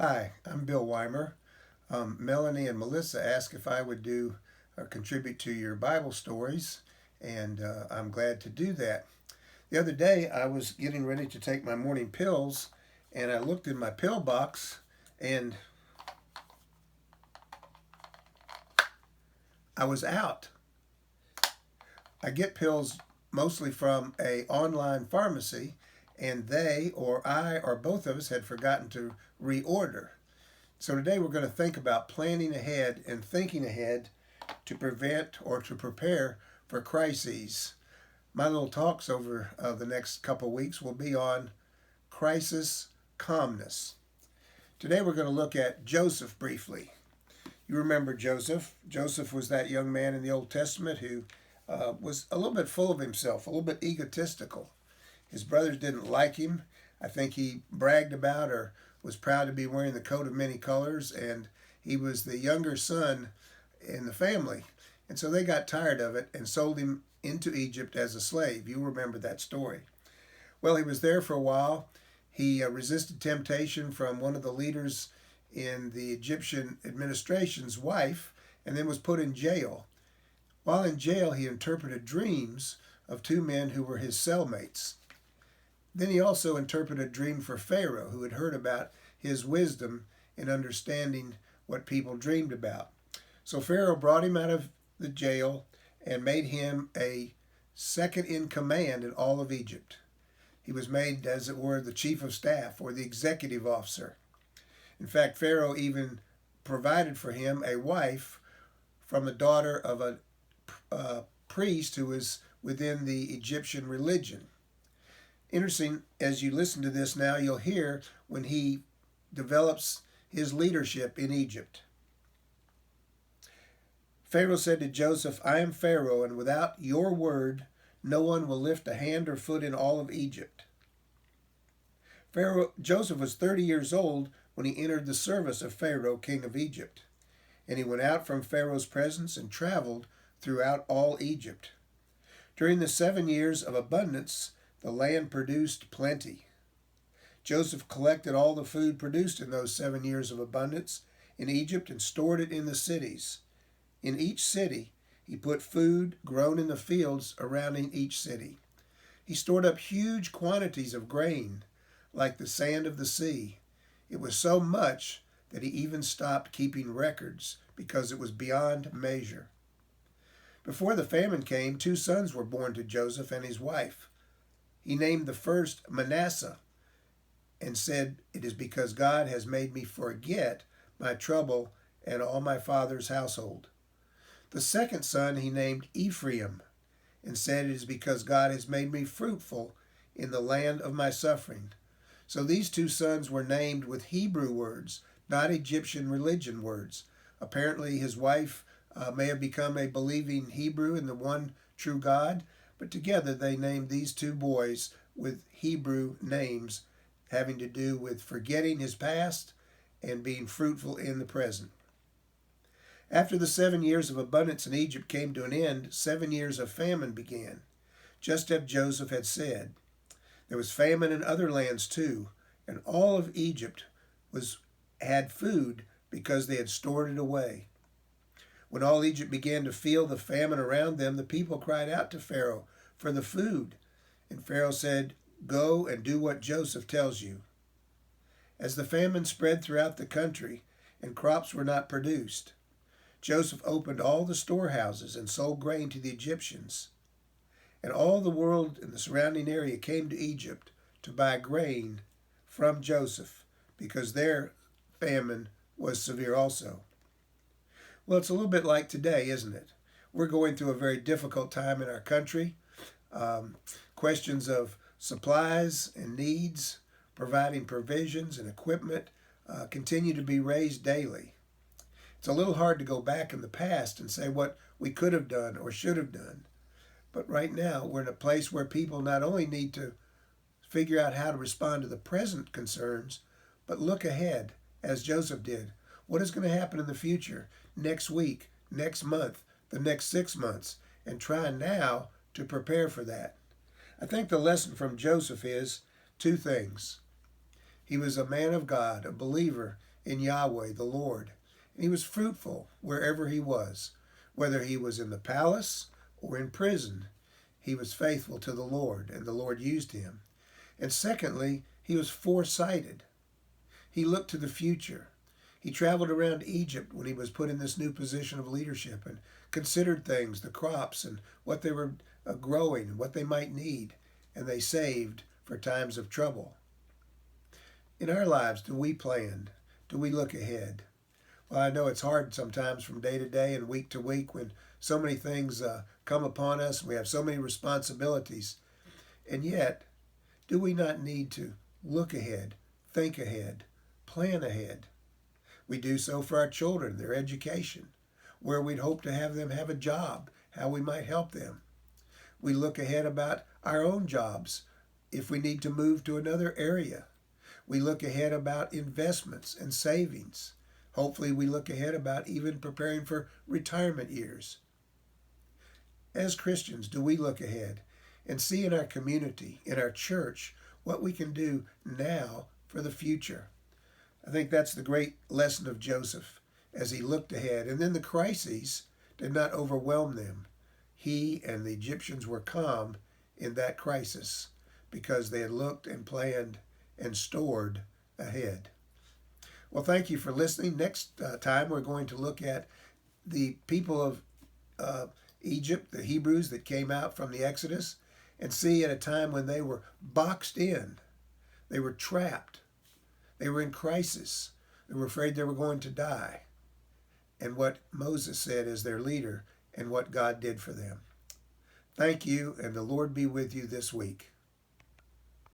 Hi, I'm Bill Weimer. Melanie and Melissa asked if I would do or contribute to your Bible stories, and I'm glad to do that. The other day, I was getting ready to take my morning pills, and I looked in my pill box, and I was out. I get pills mostly from a online pharmacy, and they or I or both of us had forgotten to reorder. So today we're going to think about planning ahead and thinking ahead to prevent or to prepare for crises. My little talks over the next couple weeks will be on crisis calmness. Today we're going to look at Joseph briefly. You remember Joseph. Joseph was that young man in the Old Testament who was a little bit full of himself, a little bit egotistical. His brothers didn't like him. I think he bragged about or was proud to be wearing the coat of many colors, and he was the younger son in the family. And so they got tired of it and sold him into Egypt as a slave. You remember that story. Well, he was there for a while. He resisted temptation from one of the leaders in the Egyptian administration's wife, and then was put in jail. While in jail, he interpreted dreams of two men who were his cellmates. Then he also interpreted a dream for Pharaoh, who had heard about his wisdom in understanding what people dreamed about. So Pharaoh brought him out of the jail and made him a second in command in all of Egypt. He was made, as it were, the chief of staff or the executive officer. In fact, Pharaoh even provided for him a wife from the daughter of a priest who was within the Egyptian religion. Interesting, as you listen to this now, you'll hear when he develops his leadership in Egypt. Pharaoh said to Joseph, "I am Pharaoh, and without your word, no one will lift a hand or foot in all of Egypt." Joseph was 30 years old when he entered the service of Pharaoh, king of Egypt. And he went out from Pharaoh's presence and traveled throughout all Egypt. During the 7 years of abundance, the land produced plenty. Joseph collected all the food produced in those 7 years of abundance in Egypt and stored it in the cities. In each city, he put food grown in the fields surrounding each city. He stored up huge quantities of grain, like the sand of the sea. It was so much that he even stopped keeping records because it was beyond measure. Before the famine came, 2 sons were born to Joseph and his wife. He named the first Manasseh and said, "It is because God has made me forget my trouble and all my father's household." The second son he named Ephraim and said, "It is because God has made me fruitful in the land of my suffering." So these 2 sons were named with Hebrew words, not Egyptian religion words. Apparently his wife may have become a believing Hebrew in the one true God, but together they named these 2 boys with Hebrew names having to do with forgetting his past and being fruitful in the present. After the 7 years of abundance in Egypt came to an end, 7 years of famine began, just as Joseph had said. There was famine in other lands too, and all of Egypt had food because they had stored it away. When all Egypt began to feel the famine around them, the people cried out to Pharaoh for the food. And Pharaoh said, "Go and do what Joseph tells you." As the famine spread throughout the country and crops were not produced, Joseph opened all the storehouses and sold grain to the Egyptians. And all the world in the surrounding area came to Egypt to buy grain from Joseph because their famine was severe also. Well, it's a little bit like today, isn't it? We're going through a very difficult time in our country. Questions of supplies and needs, providing provisions and equipment continue to be raised daily. It's a little hard to go back in the past and say what we could have done or should have done. But right now, we're in a place where people not only need to figure out how to respond to the present concerns, but look ahead, as Joseph did. What is going to happen in the future, next week, next month, the next 6 months, and try now to prepare for that. I think the lesson from Joseph is 2 things. He was a man of God, a believer in Yahweh, the Lord. And he was fruitful wherever he was, whether he was in the palace or in prison. He was faithful to the Lord, and the Lord used him. And secondly, he was foresighted. He looked to the future. He traveled around Egypt when he was put in this new position of leadership and considered things, the crops, and what they were growing, and what they might need, and they saved for times of trouble. In our lives, do we plan? Do we look ahead? Well, I know it's hard sometimes from day to day and week to week when so many things come upon us and we have so many responsibilities. And yet, do we not need to look ahead, think ahead, plan ahead? We do so for our children, their education, where we'd hope to have them have a job, how we might help them. We look ahead about our own jobs, if we need to move to another area. We look ahead about investments and savings. Hopefully we look ahead about even preparing for retirement years. As Christians, do we look ahead and see in our community, in our church, what we can do now for the future? I think that's the great lesson of Joseph as he looked ahead. And then the crises did not overwhelm them. He and the Egyptians were calm in that crisis because they had looked and planned and stored ahead. Well, thank you for listening. Next time we're going to look at the people of Egypt, the Hebrews that came out from the Exodus, and see at a time when they were boxed in, they were trapped, they were in crisis, they were afraid they were going to die, and what Moses said as their leader and what God did for them. Thank you, and the Lord be with you this week.